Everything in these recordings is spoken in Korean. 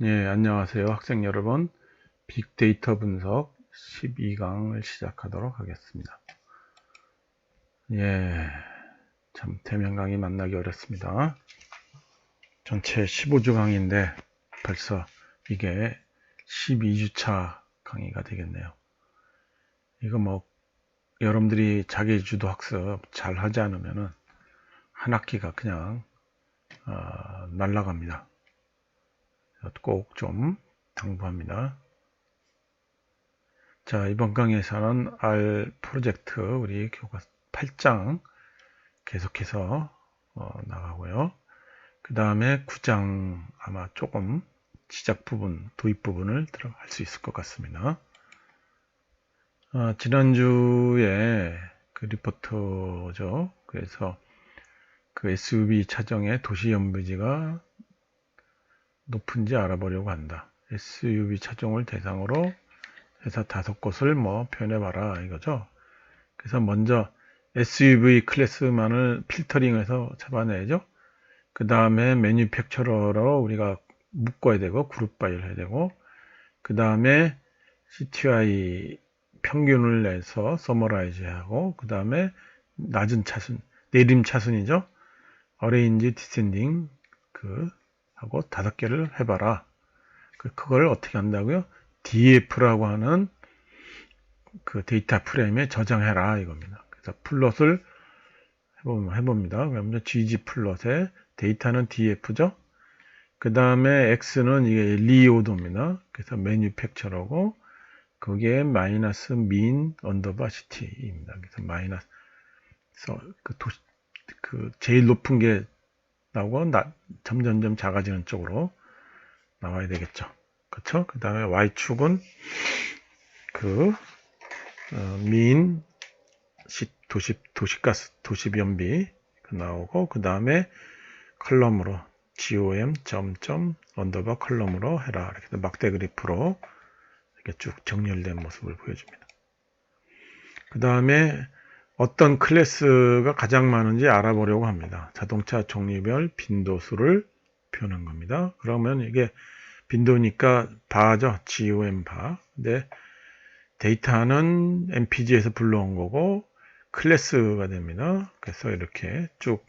예, 안녕하세요. 학생 여러분. 빅데이터 분석 12강을 시작하도록 하겠습니다. 예, 참 대면 강의 만나기 어렵습니다. 전체 15주 강의인데 벌써 이게 12주차 강의가 되겠네요. 이거 뭐 여러분들이 자기주도 학습 잘 하지 않으면은 한 학기가 그냥 날아갑니다. 꼭 좀 당부합니다. 자, 이번 강의에서는 R 프로젝트 우리 교과 8장 계속해서 나가고요. 그 다음에 9장 아마 조금 시작 부분, 도입 부분을 들어갈 수 있을 것 같습니다. 지난주에 그 리포터죠. 그래서 그 SUV 차종의 도시 연비지가 높은지 알아보려고 한다. SUV 차종을 대상으로 해서 5곳을 뭐 표현해봐라 이거죠. 그래서 먼저 SUV 클래스만을 필터링해서 잡아내야죠. 그 다음에 매니팩처러로 우리가 묶어야 되고 그룹 바이를 해야 되고, 그 다음에 CTI 평균을 내서 서머라이즈 하고, 그 다음에 낮은 차순, 내림 차순이죠. 어레인지 디센딩 하고 5개를 해봐라. 그걸 어떻게 한다고요? DF라고 하는 그 데이터 프레임에 저장해라 이겁니다. 그래서 플롯을 해봅니다. 그러면 GG 플롯에 데이터는 DF죠. 그 다음에 X는 이게 리오도입니다. 그래서 매니팩처러고, 거기에 마이너스 민 언더바 시티입니다. 그래서 마이너스 그 제일 높은 게 나오고 점점점 작아지는 쪽으로 나와야 되겠죠. 그렇죠? 그 다음에 Y축은 그 민 도시가스 도시변비 나오고, 그 다음에 컬럼으로 GOM 점점 언더바 컬럼으로 해라. 이렇게 막대 그래프로 이렇게 쭉 정렬된 모습을 보여줍니다. 그 다음에 어떤 클래스가 가장 많은지 알아보려고 합니다. 자동차 종류별 빈도수를 표현한 겁니다. 그러면 이게 빈도니까 바죠. GOM 바. 근데 데이터는 MPG에서 불러온 거고 클래스가 됩니다. 그래서 이렇게 쭉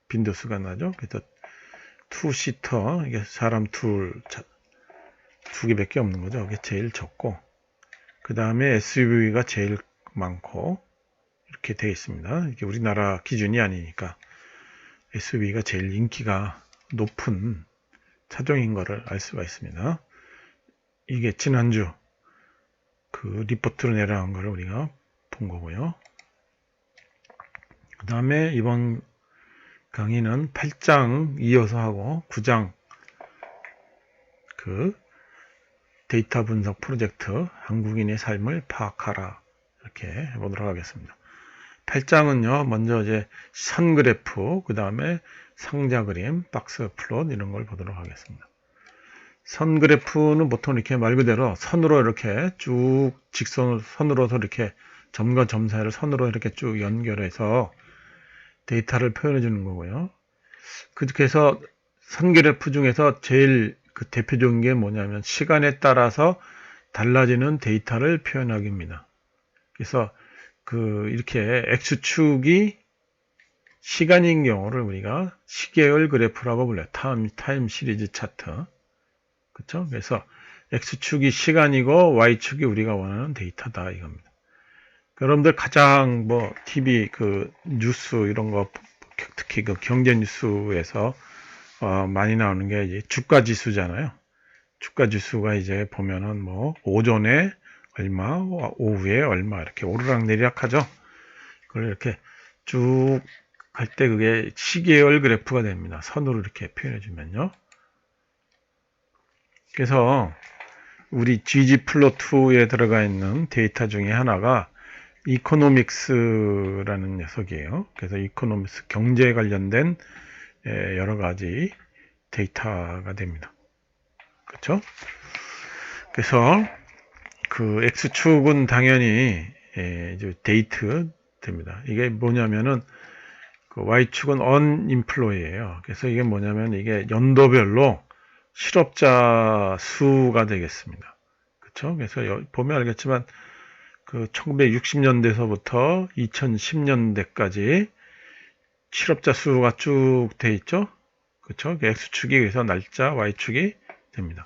빈도수가 나죠. 그래서 투시터, 이게 사람 두 개밖에 없는 거죠. 이게 제일 적고, 그 다음에 SUV가 제일 많고, 이렇게 되어 있습니다. 이게 우리나라 기준이 아니니까 SUV가 제일 인기가 높은 차종인 것을 알 수가 있습니다. 이게 지난주 그 리포트로 내려간 거를 우리가 본 거고요. 그 다음에 이번 강의는 8장 이어서 하고 9장 그 데이터 분석 프로젝트 한국인의 삶을 파악하라 이렇게 해보도록 하겠습니다. 8장은요, 먼저 이제 선 그래프, 그 다음에 상자 그림, 박스 플롯 이런 걸 보도록 하겠습니다. 선 그래프는 보통 이렇게 말 그대로 선으로 이렇게 쭉 선으로서 이렇게 점과 점 사이를 선으로 이렇게 쭉 연결해서 데이터를 표현해 주는 거고요. 그렇게 해서 선 그래프 중에서 제일 그 대표적인 게 뭐냐면 시간에 따라서 달라지는 데이터를 표현하기입니다. 그래서 이렇게 X축이 시간인 경우를 우리가 시계열 그래프라고 불러요. 타임 시리즈 차트. 그렇죠? 그래서 X축이 시간이고 Y축이 우리가 원하는 데이터다 이겁니다. 여러분들 가장 TV 뉴스 이런 거, 특히 그 경제 뉴스에서 많이 나오는 게 이제 주가 지수잖아요. 주가 지수가 이제 보면은 오전에 얼마, 오후에 얼마 이렇게 오르락내리락 하죠. 그걸 이렇게 쭉 갈 때 그게 시계열 그래프가 됩니다. 선으로 이렇게 표현해 주면요. 그래서 우리 ggplot2에 들어가 있는 데이터 중에 하나가 이코노믹스라는 녀석이에요. 그래서 이코노믹스 경제에 관련된 여러 가지 데이터가 됩니다. 그렇죠? 그래서 그 X축은 당연히 데이트 됩니다. 이게 뭐냐면은 그 Y축은 unemployed예요. 그래서 이게 뭐냐면 이게 연도별로 실업자 수가 되겠습니다. 그쵸? 그래서 보면 알겠지만 그 1960년대서부터 2010년대까지 실업자 수가 쭉 돼 있죠? 그쵸? X축이 그래서 날짜, Y축이 됩니다.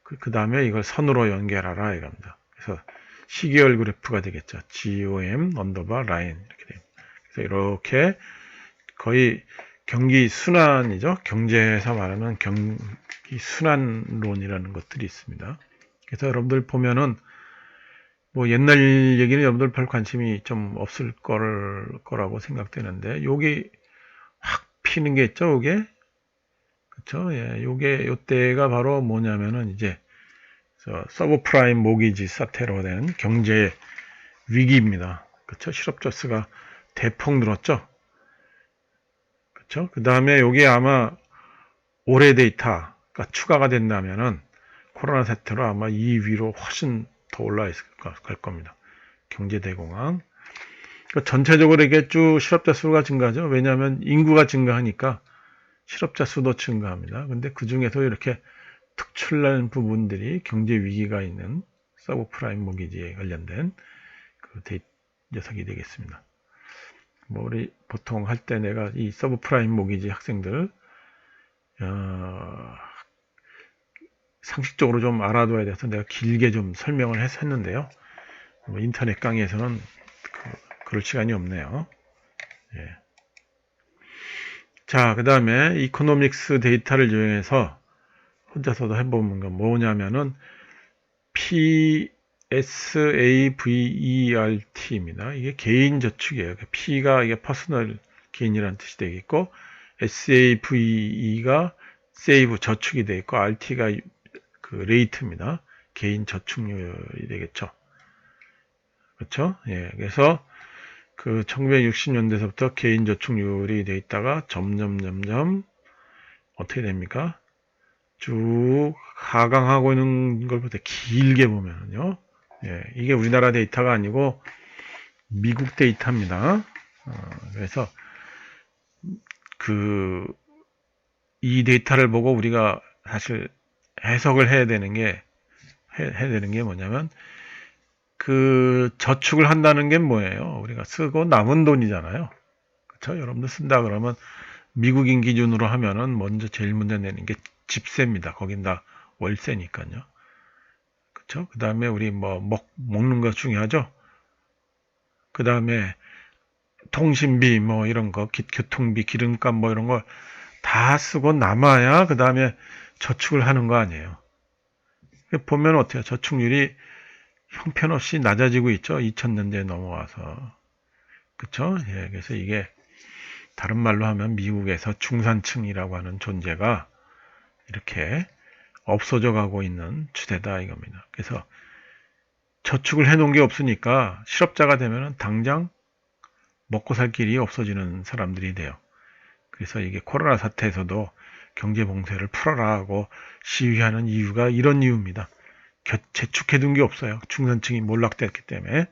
그 다음에 이걸 선으로 연결하라 이겁니다. 그래서 시계열 그래프가 되겠죠. GOM 언더바 라인 이렇게 됩니다. 그래서 이렇게 거의 경기 순환이죠. 경제에서 말하는 경기 순환론이라는 것들이 있습니다. 그래서 여러분들 보면은 뭐 옛날 얘기는 여러분들 별 관심이 좀 없을 거라고 생각되는데 요게 확 피는 게 있죠. 요게 그쵸? 예, 요때가 바로 뭐냐면은 이제 서브프라임 모기지 사태로 된 경제 위기입니다. 그쵸? 실업자 수가 대폭 늘었죠. 그쵸? 그 다음에 요게 아마 올해 데이터가 추가가 된다면은 코로나 사태로 아마 2위로 훨씬 더 올라 있을 겁니다. 경제 대공황. 그러니까 전체적으로 이게 쭉 실업자 수가 증가하죠. 왜냐하면 인구가 증가하니까 실업자 수도 증가합니다. 근데 그 중에서 이렇게 특출난 부분들이 경제 위기가 있는 서브프라임 모기지에 관련된 그 녀석이 되겠습니다. 뭐 우리 보통 할 때 내가 이 서브프라임 모기지 학생들 상식적으로 좀 알아둬야 돼서 내가 길게 좀 설명을 했는데요. 뭐 인터넷 강의에서는 그럴 시간이 없네요. 예. 자, 그 다음에 이코노믹스 데이터를 이용해서 혼자서도 해보는 건 뭐냐면은 PSAVERT입니다. 이게 개인 저축이에요. P가 이게 퍼스널 개인이라는 뜻이 되겠고, SAVE가 세이브 저축이 되겠고, RT가 그 레이트입니다. 개인 저축률이 되겠죠. 그렇죠? 예. 그래서 그 1960년대서부터 개인 저축률이 돼 있다가 점점 어떻게 됩니까? 쭉 하강하고 있는 걸 보다 길게 보면요. 예, 이게 우리나라 데이터가 아니고 미국 데이터입니다. 그래서 이 데이터를 보고 우리가 사실 해석을 해야 되는 게 뭐냐면 그 저축을 한다는 게 뭐예요? 우리가 쓰고 남은 돈이잖아요. 그렇죠? 여러분들 쓴다 그러면 미국인 기준으로 하면은 먼저 제일 문제 내는 게 집세입니다. 거긴 다 월세니까요. 그렇죠? 그 다음에 우리 뭐 먹는 거 중요하죠. 그 다음에 통신비 뭐 이런 거, 교통비, 기름값 뭐 이런 거 다 쓰고 남아야 그 다음에 저축을 하는 거 아니에요. 보면 어때요? 저축률이 형편없이 낮아지고 있죠. 2000년대에 넘어와서. 그쵸? 예, 그래서 이게 다른 말로 하면 미국에서 중산층이라고 하는 존재가 이렇게 없어져 가고 있는 추세다 이겁니다. 그래서 저축을 해놓은 게 없으니까 실업자가 되면 당장 먹고 살 길이 없어지는 사람들이 돼요. 그래서 이게 코로나 사태에서도 경제 봉쇄를 풀어라 하고 시위하는 이유가 이런 이유입니다. 저축해둔 게 없어요. 중산층이 몰락됐기 때문에.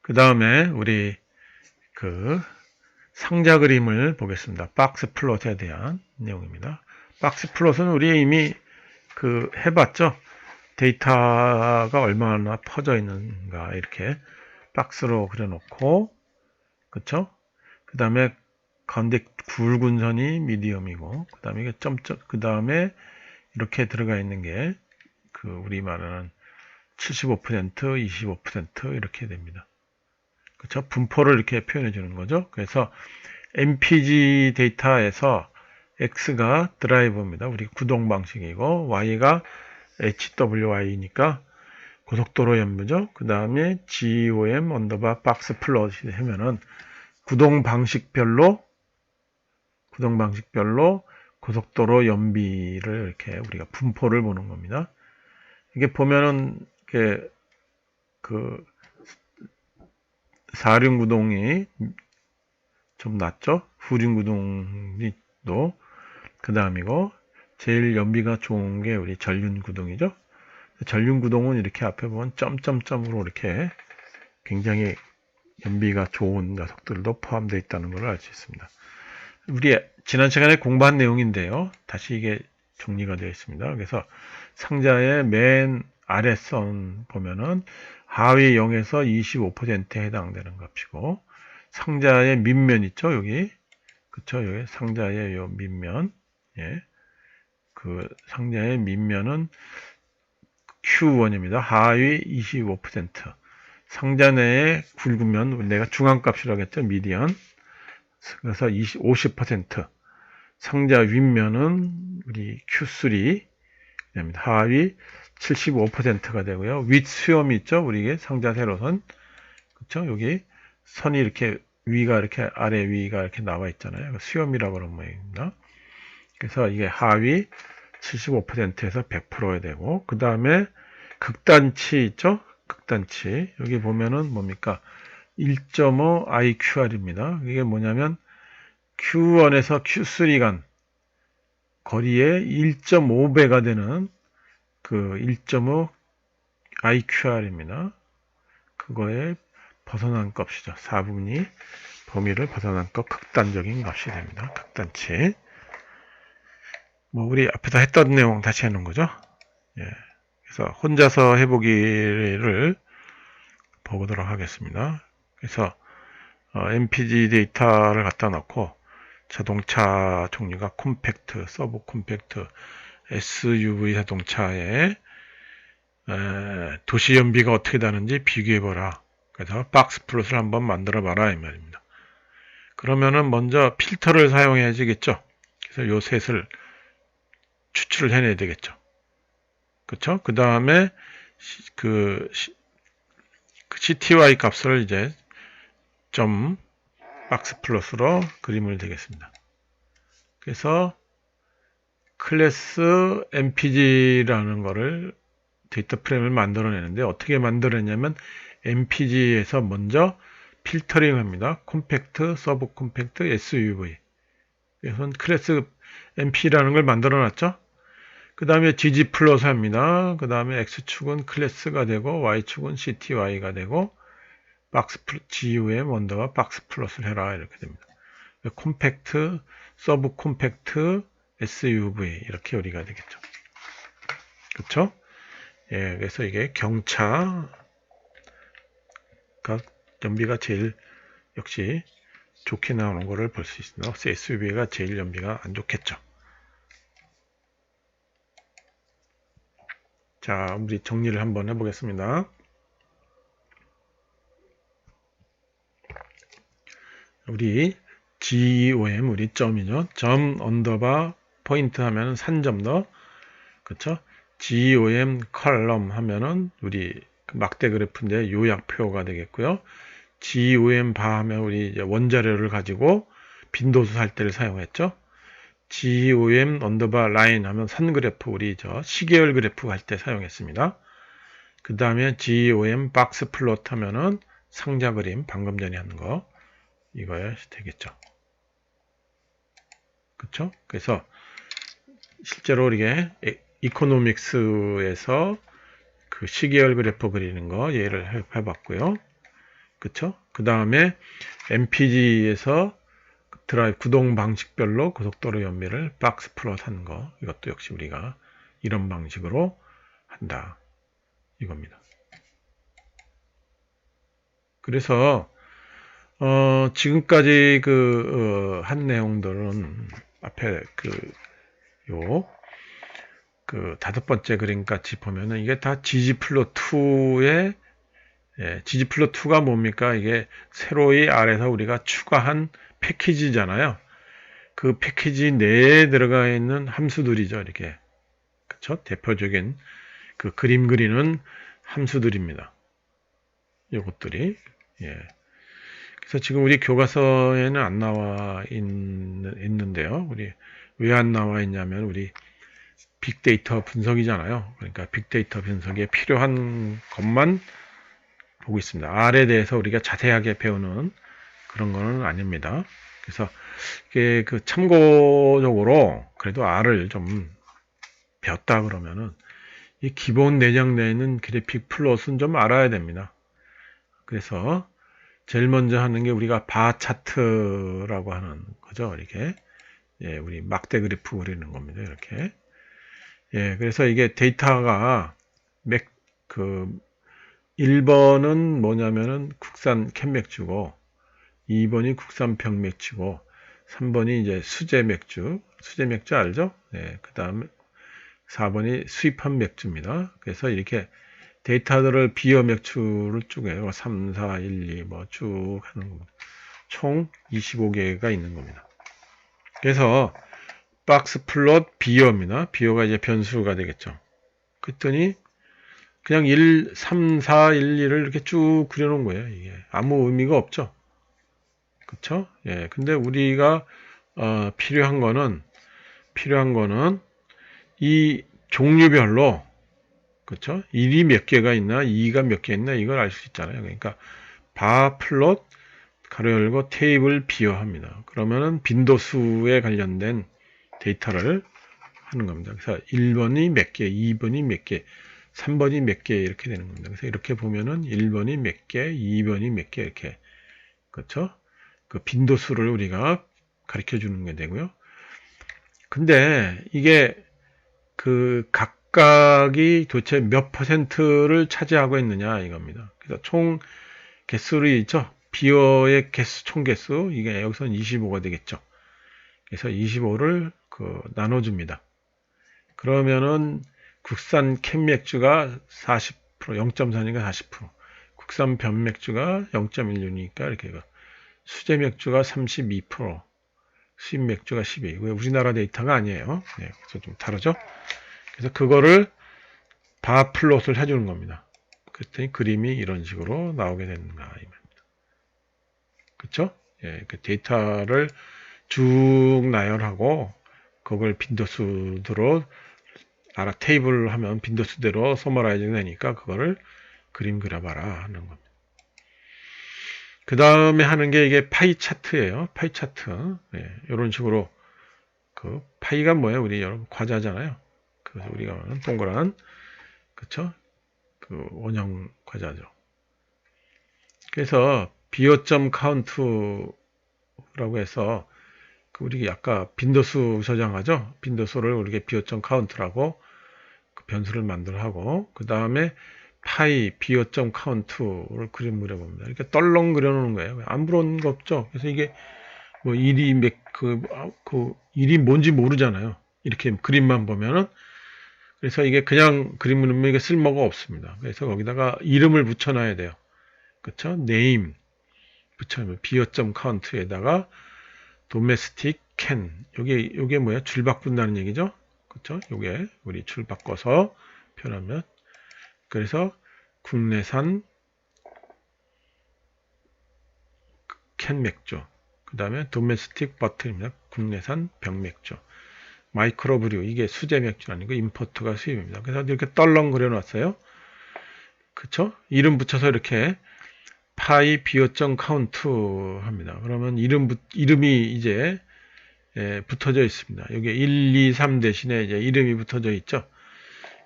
그 다음에 우리 그 상자 그림을 보겠습니다. 박스 플롯에 대한 내용입니다. 박스 플롯은 우리 이미 해봤죠. 데이터가 얼마나 퍼져 있는가 이렇게 박스로 그려놓고 그쵸? 그 다음에 가운데 굵은 선이 미디엄이고 그 다음에 이게 점점 그 다음에 이렇게 들어가 있는 게 우리 말하는 75%, 25% 이렇게 됩니다. 그쵸? 분포를 이렇게 표현해 주는 거죠. 그래서 MPG 데이터에서 X가 드라이버입니다. 우리 구동 방식이고 Y가 HWI니까 고속도로 연료죠. 그 다음에 GOM 언더바 박스 플롯이 하면은 구동 방식별로 고속도로 연비를 이렇게 우리가 분포를 보는 겁니다. 이게 보면은 사륜구동이 좀 낮죠? 후륜구동이 또 그 다음이고 제일 연비가 좋은 게 우리 전륜구동이죠. 전륜구동은 이렇게 앞에 보면 점점점으로 이렇게 굉장히 연비가 좋은 녀석들도 포함되어 있다는 걸 알 수 있습니다. 우리 지난 시간에 공부한 내용인데요. 다시 이게 정리가 되어 있습니다. 그래서 상자의 맨 아래선 보면은 하위 0에서 25%에 해당되는 값이고, 상자의 밑면 있죠, 여기. 그쵸, 여기 상자의 요 밑면. 예. 그 상자의 밑면은 Q1입니다. 하위 25%. 상자 내에 굵으면 내가 중앙값이라고 했죠, 미디언. 그래서 50%. 상자 윗면은 우리 Q3 됩니다. 하위 75%가 되고요. 윗 수염이 있죠? 우리 상자 세로선. 그쵸? 여기 선이 이렇게 위가 이렇게 아래 위가 이렇게 나와 있잖아요. 수염이라고 하는 모양입니다. 그래서 이게 하위 75%에서 100%야 되고, 그 다음에 극단치 있죠? 극단치. 여기 보면은 뭡니까? 1.5 IQR입니다. 이게 뭐냐면 Q1에서 Q3 간 거리의 1.5배가 되는 그 1.5 IQR입니다. 그거에 벗어난 값이죠. 4분위 범위를 벗어난 값, 극단적인 값이 됩니다. 극단치. 뭐 우리 앞에서 했던 내용 다시 해놓은 거죠. 예. 그래서 혼자서 해보기를 보도록 하겠습니다. 그래서 MPG 데이터를 갖다 놓고 자동차 종류가 콤팩트, 서브 콤팩트, SUV 자동차의 도시 연비가 어떻게 다른지 비교해보라. 그래서 박스 플롯을 한번 만들어봐라 이 말입니다. 그러면은 먼저 필터를 사용해야 되겠죠. 그래서 요 셋을 추출을 해내야 되겠죠. 그쵸? 그 다음에 그 CTY 값을 이제 점 박스 플롯으로 그림을 되겠습니다. 그래서 클래스 MPG라는 거를 데이터 프레임을 만들어내는데 어떻게 만들었냐면 MPG에서 먼저 필터링 합니다. 콤팩트, 서브 콤팩트, SUV. 그래서 클래스 MP라는 걸 만들어 놨죠. 그 다음에 GG 플러스 합니다. 그 다음에 X축은 클래스가 되고 Y축은 CTY가 되고 박스 GUM 원더와 박스 플러스를 해라 이렇게 됩니다. 콤팩트, 서브 콤팩트, SUV 이렇게 요리가 되겠죠. 그렇죠? 예, 그래서 이게 경차가 연비가 제일 역시 좋게 나오는 거를 볼 수 있습니다. SUV가 제일 연비가 안 좋겠죠. 자, 우리 정리를 한번 해보겠습니다. 우리 GOM 우리 점이죠. 점 언더바 포인트 하면은 산점더. 그렇죠? GOM 컬럼 하면은 우리 막대 그래프인데 요약표가 되겠고요. GOM 바 하면 우리 이제 원자료를 가지고 빈도수 살 때를 사용했죠. GOM 언더바 라인 하면 선 그래프 우리 저 시계열 그래프 할 때 사용했습니다. 그 다음에 GOM 박스 플롯 하면은 상자 그림 방금 전에 한 거 이거야 되겠죠. 그쵸? 그래서 실제로 이게 이코노믹스에서 그 시계열 그래프 그리는 거 예를 해봤고요. 그쵸? 그 다음에 MPG에서 드라이브 구동 방식별로 고속도로 연비를 박스 플롯 하는 거 이것도 역시 우리가 이런 방식으로 한다 이겁니다. 그래서 지금까지 한 내용들은 앞에 다섯 번째 그림 같이 보면은 이게 다 GG플롯2의 GG플롯2가 뭡니까? 이게 새로이 아래서 우리가 추가한 패키지잖아요. 그 패키지 내에 들어가 있는 함수들이죠, 이렇게. 그쵸? 대표적인 그 그림 그리는 함수들입니다. 요것들이. 예. 그래서 지금 우리 교과서에는 안 나와 있는데요. 우리 왜 안 나와 있냐면 우리 빅데이터 분석이잖아요. 그러니까 빅데이터 분석에 필요한 것만 보고 있습니다. R에 대해서 우리가 자세하게 배우는 그런 거는 아닙니다. 그래서 이게 참고적으로 그래도 R을 좀 배웠다 그러면은 이 기본 내장되어 있는 그래픽 플롯은 좀 알아야 됩니다. 그래서 제일 먼저 하는 게 우리가 바 차트라고 하는 거죠. 이렇게. 예, 우리 막대 그래프 그리는 겁니다. 이렇게. 예, 그래서 이게 데이터가 그 1번은 뭐냐면은 국산 캔 맥주고 2번이 국산 병 맥주고 3번이 이제 수제 맥주 알죠? 예, 그다음에 4번이 수입한 맥주입니다. 그래서 이렇게 데이터들을 비어 맥주를 쭉 해요. 3, 4, 1, 2 뭐 쭉 하는 겁니다. 총 25개가 있는 겁니다. 그래서 박스 플롯 비어입니다. 비어가 이제 변수가 되겠죠. 그랬더니 그냥 1, 3, 4, 1, 2를 이렇게 쭉 그려놓은 거예요. 이게 아무 의미가 없죠. 그쵸? 예. 근데 우리가 필요한 거는 이 종류별로 그쵸? 1이 몇 개가 있나, 2가 몇 개 있나 이걸 알 수 있잖아요. 그러니까 바 플롯 가로 열고 테이블 비어합니다. 그러면은 빈도수에 관련된 데이터를 하는 겁니다. 그래서 1번이 몇 개, 2번이 몇 개, 3번이 몇 개 이렇게 되는 겁니다. 그래서 이렇게 보면은 1번이 몇 개, 2번이 몇 개 이렇게 그렇죠? 그 빈도수를 우리가 가르쳐 주는 게 되고요. 근데 이게 그 각각이 도대체 몇 퍼센트를 차지하고 있느냐 이겁니다. 그래서 총 개수를 있죠. 비어의 개수, 총 개수 이게 여기서는 25가 되겠죠. 그래서 25를 나눠줍니다. 그러면은 국산 캔 맥주가 40%, 0.4니까 40%, 국산 변 맥주가 0.16니까 이렇게 수제 맥주가 32%, 수입 맥주가 12%. 왜 우리나라 데이터가 아니에요. 네, 그래서 좀 다르죠. 그래서 그거를 바 플롯을 해주는 겁니다. 그랬더니 그림이 이런 식으로 나오게 되는가 이 말입니다. 그렇죠? 예, 그 데이터를 쭉 나열하고 그걸 빈도수대로 알아 테이블 하면 빈도수대로 서머라이징 되니까 그거를 그림 그려봐라 하는 겁니다. 그 다음에 하는 게 이게 파이 차트예요. 파이 차트. 예, 이런 식으로 그 파이가 뭐예요? 우리 여러분 과자잖아요. 그래서 우리가 말하는 동그란 그쵸? 그 원형 과자죠. 그래서 비어점 카운트라고 해서 우리 아까 빈도수 저장하죠. 빈도수를 우리가 비어점 카운트라고 그 변수를 만들하고 그 다음에 파이 비어점 카운트를 그림 그려봅니다. 이렇게 떨렁 그려놓는 거예요. 아무런 거 없죠. 그래서 이게 뭐 일이 일이 뭔지 모르잖아요. 이렇게 그림만 보면은 그래서 이게 그냥 그림 그리면 이게 쓸모가 없습니다. 그래서 거기다가 이름을 붙여놔야 돼요. 그쵸? 네임 붙여놓으면 비어점 카운트에다가 도메스틱 캔 요게 뭐야? 줄 바꾼다는 얘기죠. 그쵸? 요게 우리 줄 바꿔서 표현하면 그래서 국내산 캔 맥주 그 다음에 도메스틱 버틀입니다. 국내산 병맥주 마이크로브류 이게 수제 맥주 아니고 임포트가 수입입니다. 그래서 이렇게 떨렁 그려놨어요. 그쵸? 이름 붙여서 이렇게 파이 비어점 카운트 합니다. 그러면 이름이 이제 붙어져 있습니다. 여기 1, 2, 3 대신에 이제 이름이 붙어져 있죠.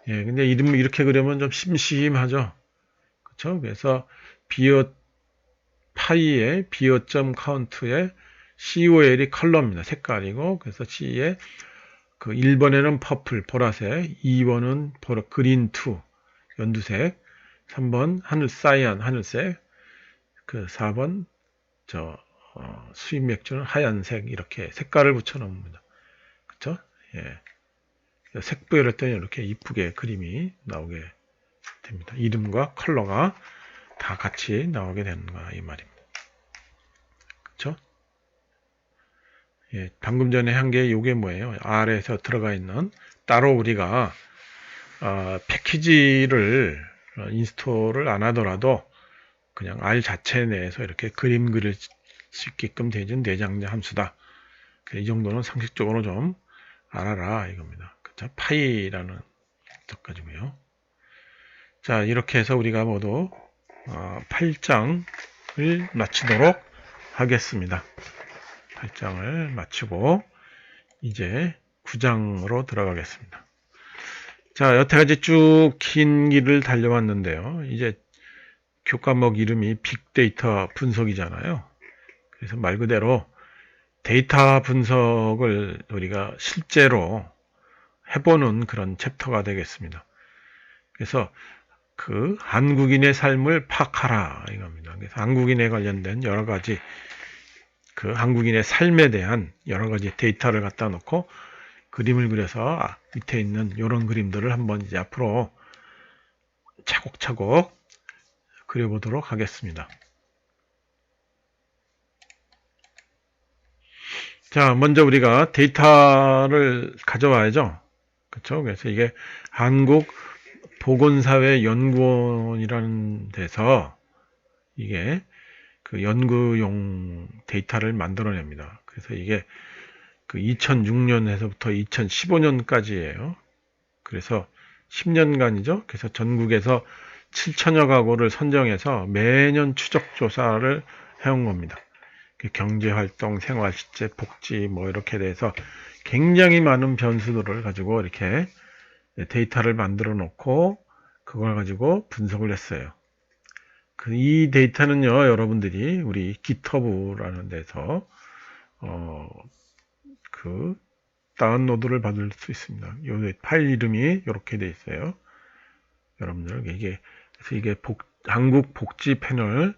예, 근데 이름 이렇게 그리면 좀 심심하죠. 그쵸? 그래서 파이의 비어점 카운트에 COL이 컬러입니다. 색깔이고, 그래서 C에 그 1번에는 퍼플, 보라색, 2번은 그린 2, 연두색, 3번 사이안, 하늘색, 그 4번 수입 맥주는 하얀색 이렇게 색깔을 붙여 놓습니다. 그쵸? 예. 색부열 했더니 이렇게 이쁘게 그림이 나오게 됩니다. 이름과 컬러가 다 같이 나오게 되는 거야 이 말입니다. 그쵸? 예, 방금 전에 한 게 요게 뭐예요? R에서 들어가 있는 따로 우리가 패키지를 인스톨을 안 하더라도 그냥 R 자체 내에서 이렇게 그림 그릴 수 있게끔 되는 내장자 함수다. 이 정도는 상식적으로 좀 알아라 이겁니다. 그쵸? 파이라는 것 가지고요. 자, 이렇게 해서 우리가 모두 8장을 마치도록 하겠습니다. 8장을 마치고 이제 9장으로 들어가겠습니다. 자, 여태까지 쭉 긴 길을 달려왔는데요. 이제 교과목 이름이 빅데이터 분석이잖아요. 그래서 말 그대로 데이터 분석을 우리가 실제로 해보는 그런 챕터가 되겠습니다. 그래서 그 한국인의 삶을 파악하라 이겁니다. 그래서 한국인에 관련된 여러 가지 그 한국인의 삶에 대한 여러 가지 데이터를 갖다 놓고 그림을 그려서 밑에 있는 이런 그림들을 한번 이제 앞으로 차곡차곡 그려보도록 하겠습니다. 자, 먼저 우리가 데이터를 가져와야죠. 그렇죠? 그래서 이게 한국보건사회연구원이라는 데서 이게 그 연구용 데이터를 만들어냅니다. 그래서 이게 그 2006년에서부터 2015년까지예요. 그래서 10년간이죠. 그래서 전국에서 7천여 가구를 선정해서 매년 추적 조사를 해온 겁니다. 경제활동, 생활시제, 복지 뭐 이렇게 돼서 굉장히 많은 변수들을 가지고 이렇게 데이터를 만들어 놓고 그걸 가지고 분석을 했어요. 이 데이터는요, 여러분들이 우리 GitHub라는 데서 그 다운로드를 받을 수 있습니다. 요 파일 이름이 이렇게 돼 있어요. 여러분들 이게 한국 복지 패널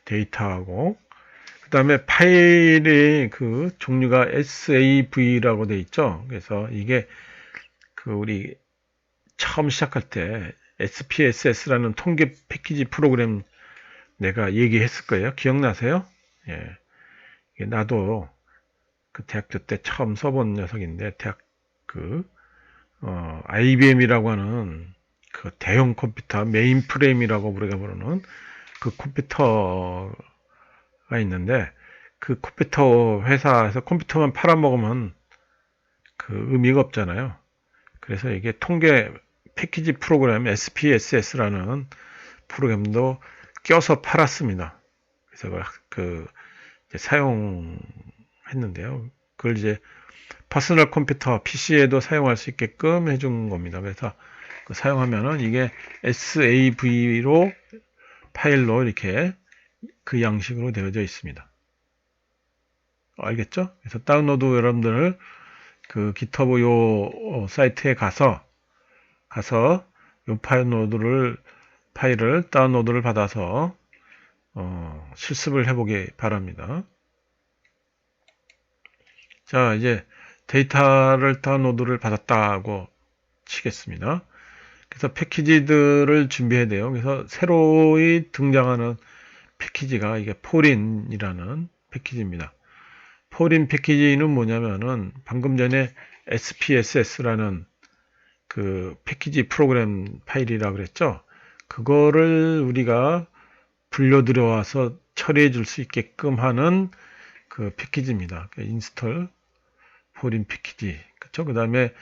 데이터하고 그 다음에 파일의 그 종류가 SAV라고 돼 있죠. 그래서 이게 그 우리 처음 시작할 때 SPSS라는 통계 패키지 프로그램 내가 얘기했을 거예요. 기억나세요? 예. 나도 그 대학교 때 처음 써본 녀석인데 IBM이라고 하는 그 대형 컴퓨터 메인 프레임이라고 우리가 부르는 그 컴퓨터가 있는데 그 컴퓨터 회사에서 컴퓨터만 팔아먹으면 그 의미가 없잖아요. 그래서 이게 통계 패키지 프로그램 SPSS라는 프로그램도 껴서 팔았습니다. 그래서 사용했는데요. 그걸 이제 퍼스널 컴퓨터 PC에도 사용할 수 있게끔 해준 겁니다. 그래서 사용하면은 이게 SAV로 파일로 이렇게 그 양식으로 되어져 있습니다. 알겠죠? 그래서 다운로드 여러분들 그 GitHub 요 사이트에 가서 요 파일을 다운로드를 받아서 실습을 해보기 바랍니다. 자, 이제 데이터를 다운로드를 받았다고 치겠습니다. 그래서 패키지들을 준비해야 돼요. 그래서 새로이 등장하는 패키지가 이게 포린이라는 패키지입니다. 포린 패키지는 뭐냐면은 방금 전에 SPSS라는 그 패키지 프로그램 파일이라 그랬죠. 그거를 우리가 불려 들여와서 처리해 줄 수 있게끔 하는 그 패키지입니다. 인스톨 포린 패키지. 그쵸? 그 다음에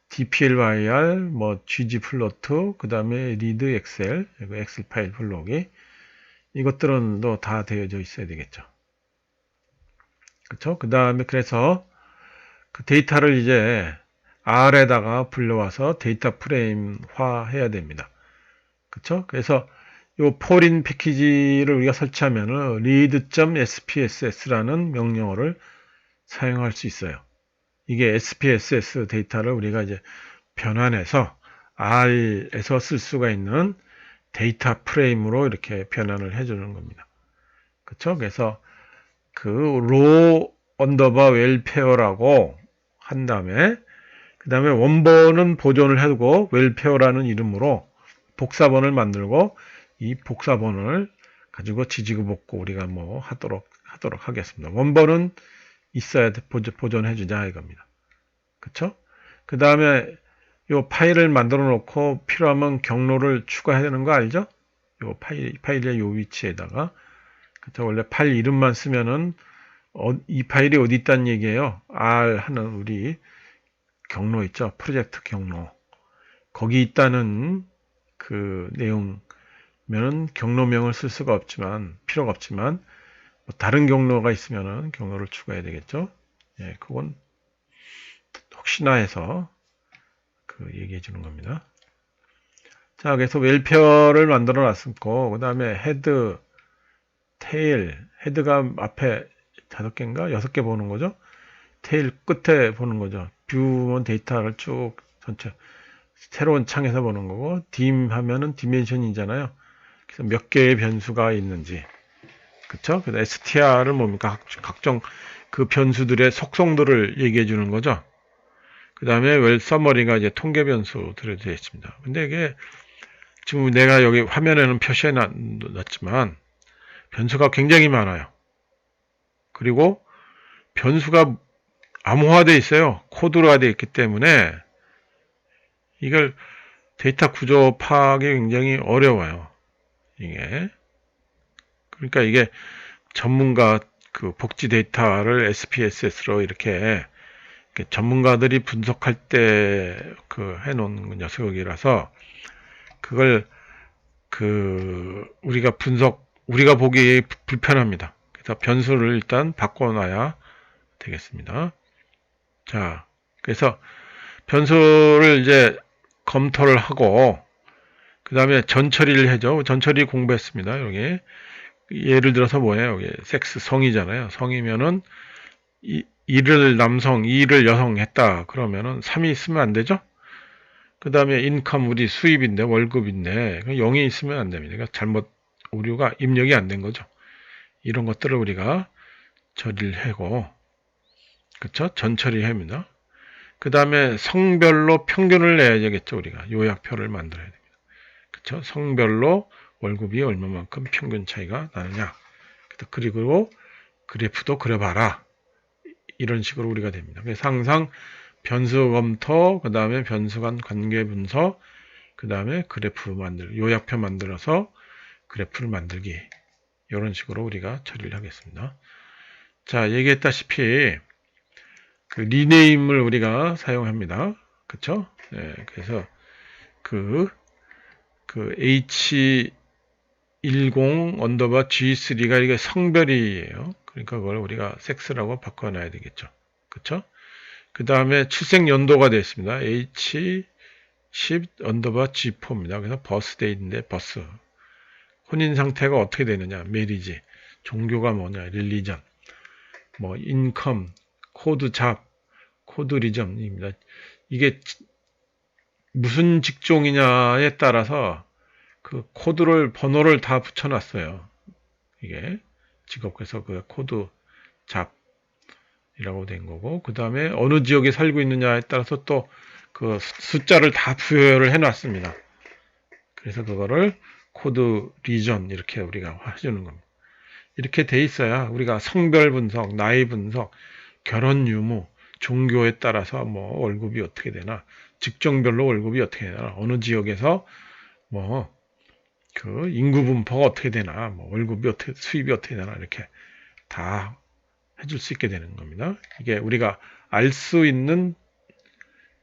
dplyr, 뭐 ggplot, 그 다음에 read excel, 엑셀 파일 불러오기. 이것들은 다 되어져 있어야 되겠죠. 그쵸? 그 다음에 그래서 그 데이터를 이제 R에다가 불러와서 데이터 프레임화 해야 됩니다. 그쵸? 그래서 요 포린 패키지를 우리가 설치하면은 read.spss라는 명령어를 사용할 수 있어요. 이게 SPSS 데이터를 우리가 이제 변환해서 R에서 쓸 수가 있는 데이터 프레임으로 이렇게 변환을 해주는 겁니다. 그쵸? 그래서 그 row underbar welfare라고 한 다음에 그 다음에 원본은 보존을 해두고 welfare라는 이름으로 복사본을 만들고 이 복사본을 가지고 지지고 볶고 우리가 뭐 하도록 하겠습니다. 원본은 있어야 보존해 주자 이겁니다. 그쵸? 그 다음에 요 파일을 만들어 놓고 필요하면 경로를 추가해야 되는 거 알죠? 요 파일의 요 위치에다가 그쵸? 원래 파일 이름만 쓰면은 이 파일이 어디 있다는 얘기예요. R 하는 우리 경로 있죠? 프로젝트 경로. 거기 있다는 그 내용면은 경로명을 쓸 수가 없지만 필요가 없지만 뭐 다른 경로가 있으면은 경로를 추가해야 되겠죠. 예, 그건 혹시나 해서 그 얘기해 주는 겁니다. 자, 그래서 웰페어를 만들어 놨고, 그 다음에 헤드, 테일, 헤드가 앞에 5개인가? 6개 보는 거죠? 테일 끝에 보는 거죠. 뷰면 데이터를 쭉 전체 새로운 창에서 보는 거고, dim 하면은 디멘션이잖아요. 그래서 몇 개의 변수가 있는지. 그쵸? 그래서 str은 뭡니까? 각종 그 변수들의 속성들을 얘기해 주는 거죠. 그 다음에 웰 서머리가 이제 통계 변수들에 되어 있습니다. 근데 이게 지금 내가 여기 화면에는 표시해 놨지만 변수가 굉장히 많아요. 그리고 변수가 암호화되어 있어요. 코드로가 되어 있기 때문에 이걸 데이터 구조 파악이 굉장히 어려워요. 이게. 그러니까 이게 전문가 그 복지 데이터를 SPSS로 이렇게 전문가들이 분석할 때 그 해놓은 녀석이라서 그걸 우리가 보기 불편합니다. 그래서 변수를 일단 바꿔놔야 되겠습니다. 자, 그래서 변수를 이제 검토를 하고 그 다음에 전처리를 해줘. 전처리 공부했습니다. 여기 예를 들어서 뭐예요? 여기 섹스 성이잖아요. 성이면은 이를 남성, 이를 여성 했다. 그러면은 3이 있으면 안 되죠? 그 다음에 인컴 우리 수입인데 월급인데 0이 있으면 안 됩니다. 그러니까 잘못 오류가 입력이 안 된 거죠. 이런 것들을 우리가 처리를 하고 그쵸? 전처리 합니다. 그 다음에 성별로 평균을 내야 되겠죠. 우리가 요약표를 만들어야 됩니다. 그쵸? 성별로 월급이 얼마만큼 평균 차이가 나느냐. 그리고 그래프도 그려봐라. 이런 식으로 우리가 됩니다. 그래서 항상 변수 검토, 그 다음에 변수 간 관계 분석, 그 다음에 그래프 요약표 만들어서 그래프를 만들기. 이런 식으로 우리가 처리를 하겠습니다. 자, 얘기했다시피 그 리네임을 우리가 사용합니다. 그쵸? 네, 그래서 그 H10 언더바 G3가 이게 성별이에요. 그러니까 그걸 우리가 섹스라고 바꿔놔야 되겠죠. 그쵸? 그 다음에 출생 연도가 되었습니다. H10 언더바 G4입니다. 그래서 버스데이인데 버스. 혼인 상태가 어떻게 되느냐? 메리지. 종교가 뭐냐? 릴리전. 뭐 인컴, 코드 잡, 코드 리전입니다. 이게 무슨 직종이냐에 따라서 그 코드를 번호를 다 붙여놨어요. 이게 직업에서 그 코드 잡이라고 된 거고 그 다음에 어느 지역에 살고 있느냐에 따라서 또 그 숫자를 다 부여를 해놨습니다. 그래서 그거를 코드 리전 이렇게 우리가 해주는 겁니다. 이렇게 돼 있어야 우리가 성별 분석, 나이 분석, 결혼 유무, 종교에 따라서 뭐 월급이 어떻게 되나, 직종별로 월급이 어떻게 되나, 어느 지역에서 뭐 그 인구 분포가 어떻게 되나, 뭐 월급이 어떻게, 수입이 어떻게 되나 이렇게 다 해줄 수 있게 되는 겁니다. 이게 우리가 알 수 있는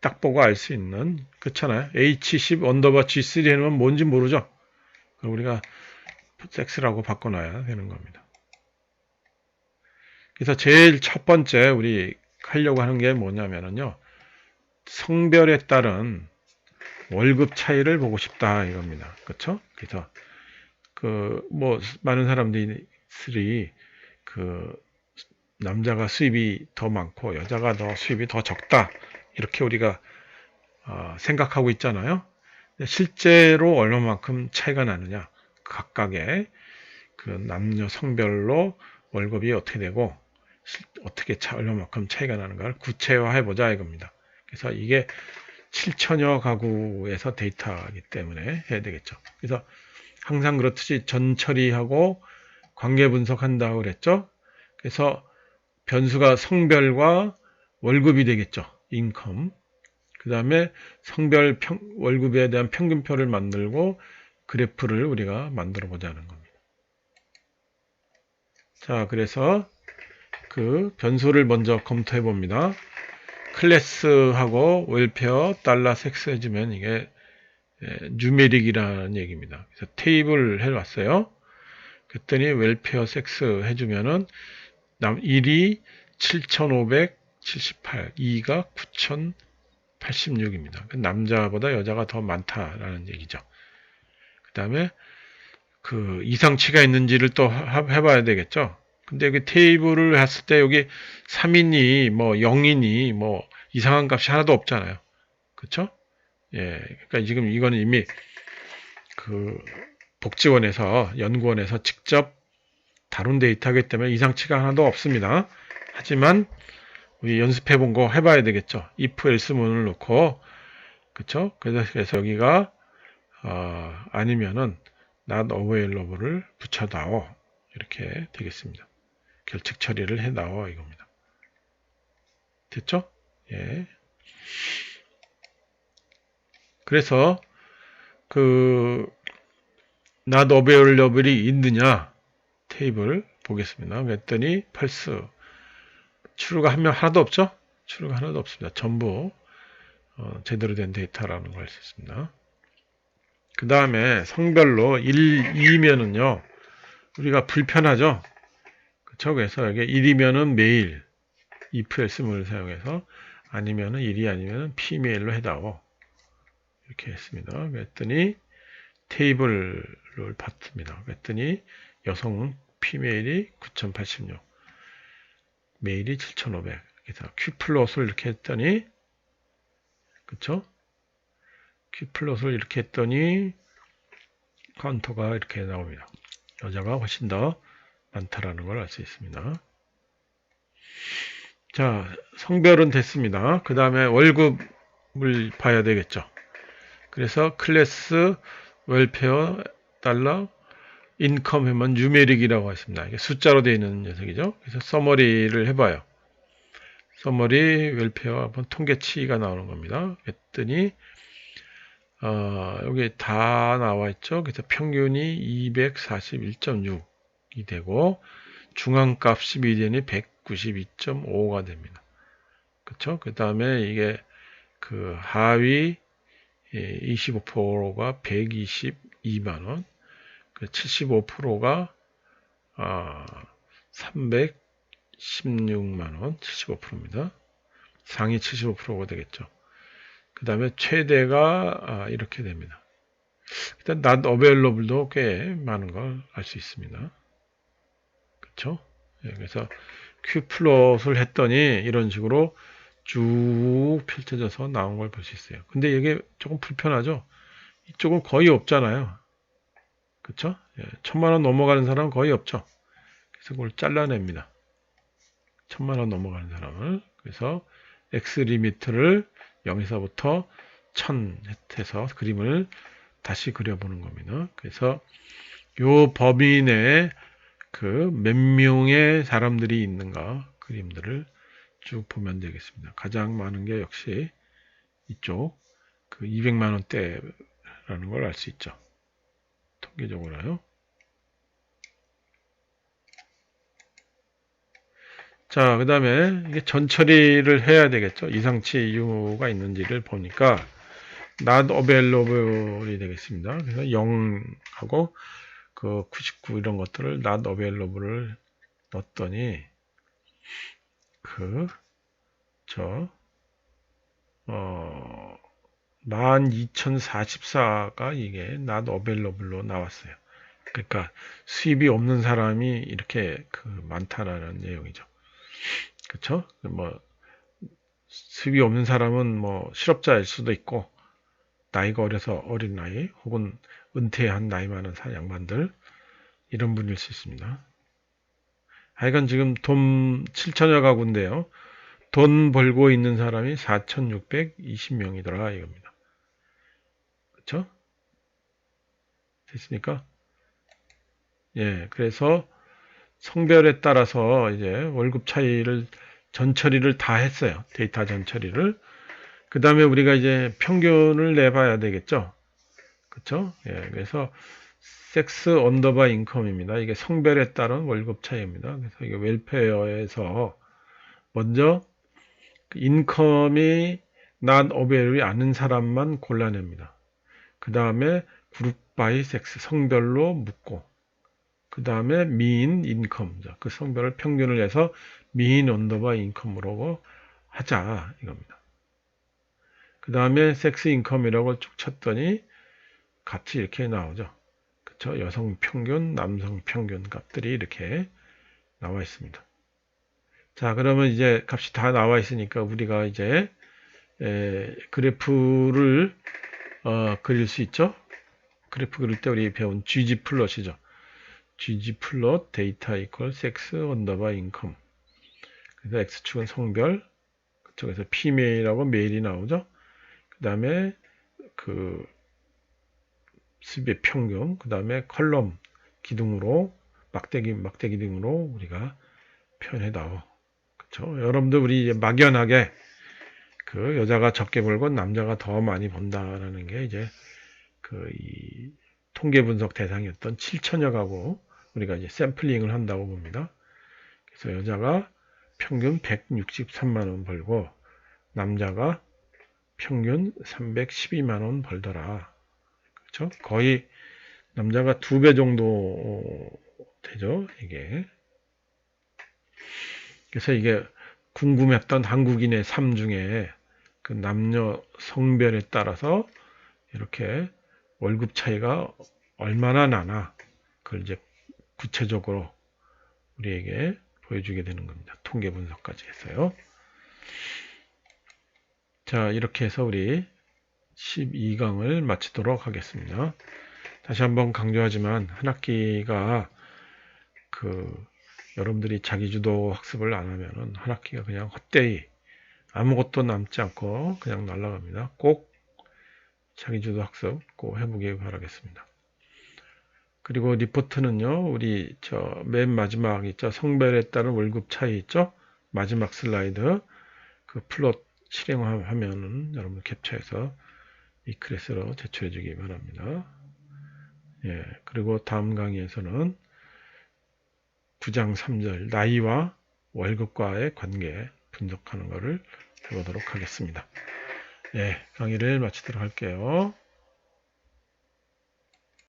딱 보고 알 수 있는 그렇잖아요. H10 언더바 G3 해놓으면 뭔지 모르죠. 그럼 우리가 섹스라고 바꿔놔야 되는 겁니다. 그래서 제일 첫 번째 우리 하려고 하는 게 뭐냐면요. 성별에 따른 월급 차이를 보고 싶다 이겁니다. 그렇죠? 그래서 뭐 많은 사람들이 남자가 수입이 더 많고 여자가 더 수입이 더 적다 이렇게 우리가 생각하고 있잖아요. 실제로 얼마만큼 차이가 나느냐 각각의 그 남녀 성별로 월급이 어떻게 되고 어떻게 얼마만큼 차이가 나는가를 구체화해 보자 이겁니다. 그래서 이게 7천여 가구에서 데이터이기 때문에 해야 되겠죠. 그래서 항상 그렇듯이 전 처리하고 관계 분석한다고 그랬죠. 그래서 변수가 성별과 월급이 되겠죠. 인컴. 그 다음에 성별 월급에 대한 평균표를 만들고 그래프를 우리가 만들어 보자는 겁니다. 자, 그래서 그 변수를 먼저 검토해 봅니다. 클래스하고 웰페어 달러 섹스 해주면 이게 뉴메릭이라는 얘기입니다. 그래서 테이블 해놨어요. 그랬더니 웰페어 섹스 해주면은 1이 7,578, 2가 9,086입니다. 남자보다 여자가 더 많다라는 얘기죠. 다음에 그 이상치가 있는지를 또 해봐야 되겠죠. 근데 그 테이블을 했을 때 여기 3이니 뭐 0이니 뭐 이상한 값이 하나도 없잖아요. 그쵸? 예. 그러니까 지금 이거는 이미 그 복지원에서 연구원에서 직접 다룬 데이터이기 때문에 이상치가 하나도 없습니다. 하지만 우리 연습해 본 거 해봐야 되겠죠. if else 문을 놓고 그쵸? 그래서 여기가 아니면은 not available을 붙여다오 이렇게 되겠습니다. 결책 처리를 해 나와 이겁니다. 됐죠? 예. 그래서 그 not available이 있느냐 테이블 보겠습니다. 그랬더니 false true가 한 명 하나도 없죠? true가 하나도 없습니다. 전부 제대로 된 데이터라는 걸 알 수 있습니다. 그 다음에 성별로 1, 2면은요 우리가 불편하죠? 그쵸? 그래서 여기 1이면은 메일 if else 문을 사용해서 아니면은 1이 아니면은 피메일로 해다오 이렇게 했습니다. 그랬더니 테이블을 받습니다. 그랬더니 여성 피메일이 9086 메일이 7500 그래서 Q 플롯을 이렇게 했더니 그쵸? Q 플롯을 이렇게 했더니 카운터가 이렇게 나옵니다. 여자가 훨씬 더 많다라는 걸 알 수 있습니다. 자, 성별은 됐습니다. 그 다음에 월급을 봐야 되겠죠. 그래서 클래스 웰페어 달러 인컴 하면 뉴메릭이라고 했습니다. 이게 숫자로 되어 있는 녀석이죠. 그래서 서머리를 해봐요. 서머리 웰페어 한번 통계치가 나오는 겁니다. 그랬더니 여기 다 나와 있죠. 그래서 평균이 241.6이 되고 중앙값이 미디언이 192.5가 됩니다. 그쵸? 그 다음에 이게 그 하위 25%가 122만원, 그 75%가 316만원, 75%입니다. 상위 75%가 되겠죠. 그 다음에 최대가 이렇게 됩니다. 일단 not available도 꽤 많은 걸 알 수 있습니다. 그쵸? 예, 그래서 Q 플롯을 했더니 이런 식으로 쭉 펼쳐져서 나온 걸 볼 수 있어요. 근데 이게 조금 불편하죠? 이쪽은 거의 없잖아요. 그쵸? 예, 1000만원 넘어가는 사람은 거의 없죠. 그래서 그걸 잘라냅니다. 1000만원 넘어가는 사람을. 그래서 X 리미트를 0에서부터 1000 해서 그림을 다시 그려보는 겁니다. 그래서 요 범위 내에 그 몇 명의 사람들이 있는가 그림들을 쭉 보면 되겠습니다. 가장 많은 게 역시 이쪽 그 200만원대라는 걸 알 수 있죠. 통계적으로요. 자, 그 다음에 이게 전처리를 해야 되겠죠. 이상치 이유가 있는지를 보니까 not available이 되겠습니다. 그래서 0하고 그 99 이런 것들을 not available을 넣었더니 그 12,044가 이게 not available로 나왔어요. 그러니까 수입이 없는 사람이 이렇게 많다라는 내용이죠. 그쵸? 뭐 수입이 없는 사람은 뭐 실업자일 수도 있고 나이가 어려서 어린 나이 혹은 은퇴한 나이 많은 양반들 이런 분일 수 있습니다. 하여간 지금 돈 7천여 가구인데요. 돈 벌고 있는 사람이 4,620명이더라 이겁니다. 그쵸? 됐습니까? 예, 그래서 성별에 따라서 이제 월급 차이를 전처리를 다 했어요. 데이터 전처리를. 그 다음에 우리가 이제 평균을 내봐야 되겠죠. 그쵸? 예, 그래서 섹스 언더바 인컴입니다. 이게 성별에 따른 월급 차이입니다. 그래서 이게 웰페어에서 먼저 인컴이 not available이 않은 사람만 골라냅니다. 그 다음에 그룹 바이 섹스 성별로 묶고 그 다음에 mean income 그 성별을 평균을 해서 mean 언더바 인컴으로 하자 이겁니다. 그 다음에 섹스 인컴이라고 쭉 쳤더니 값이 이렇게 나오죠. 그쵸? 여성 평균, 남성 평균 값들이 이렇게 나와 있습니다. 자, 그러면 이제 값이 다 나와 있으니까 우리가 이제 그래프를 그릴 수 있죠? 그래프 그릴 때 우리 배운 gg플롯이죠. gg플롯 데이터 이퀄 x 언더바 인컴. 그래서 x축은 성별, 그쪽에서 피메일하고 메일이 나오죠. 그 다음에 그 수입의 평균, 그 다음에 컬럼 기둥으로 막대 기둥으로 우리가 표현해 나오. 그렇죠? 여러분들 우리 이제 막연하게 그 여자가 적게 벌고 남자가 더 많이 번다라는 게 이제 그 이 통계 분석 대상이었던 7천여 가구 우리가 이제 샘플링을 한다고 봅니다. 그래서 여자가 평균 163만 원 벌고 남자가 평균 312만 원 벌더라. 그렇죠? 거의 남자가 2배 정도 되죠, 이게. 그래서 이게 궁금했던 한국인의 삶 중에 그 남녀 성별에 따라서 이렇게 월급 차이가 얼마나 나나 그걸 이제 구체적으로 우리에게 보여주게 되는 겁니다. 통계 분석까지 했어요. 자, 이렇게 해서 우리 12강을 마치도록 하겠습니다. 다시 한번 강조하지만 한 학기가 여러분들이 자기주도 학습을 안 하면은 한 학기가 그냥 헛되이 아무것도 남지 않고 그냥 날아갑니다. 꼭 자기주도 학습 꼭 해보길 바라겠습니다. 그리고 리포트는요, 우리 맨 마지막 있죠, 성별에 따른 월급 차이 있죠, 마지막 슬라이드 그 플롯 실행하면은 여러분 캡처해서 이 클래스로 제출해 주기 바랍니다. 예, 그리고 다음 강의에서는 9장 3절 나이와 월급과의 관계 분석하는 것을 해보도록 하겠습니다. 예, 강의를 마치도록 할게요.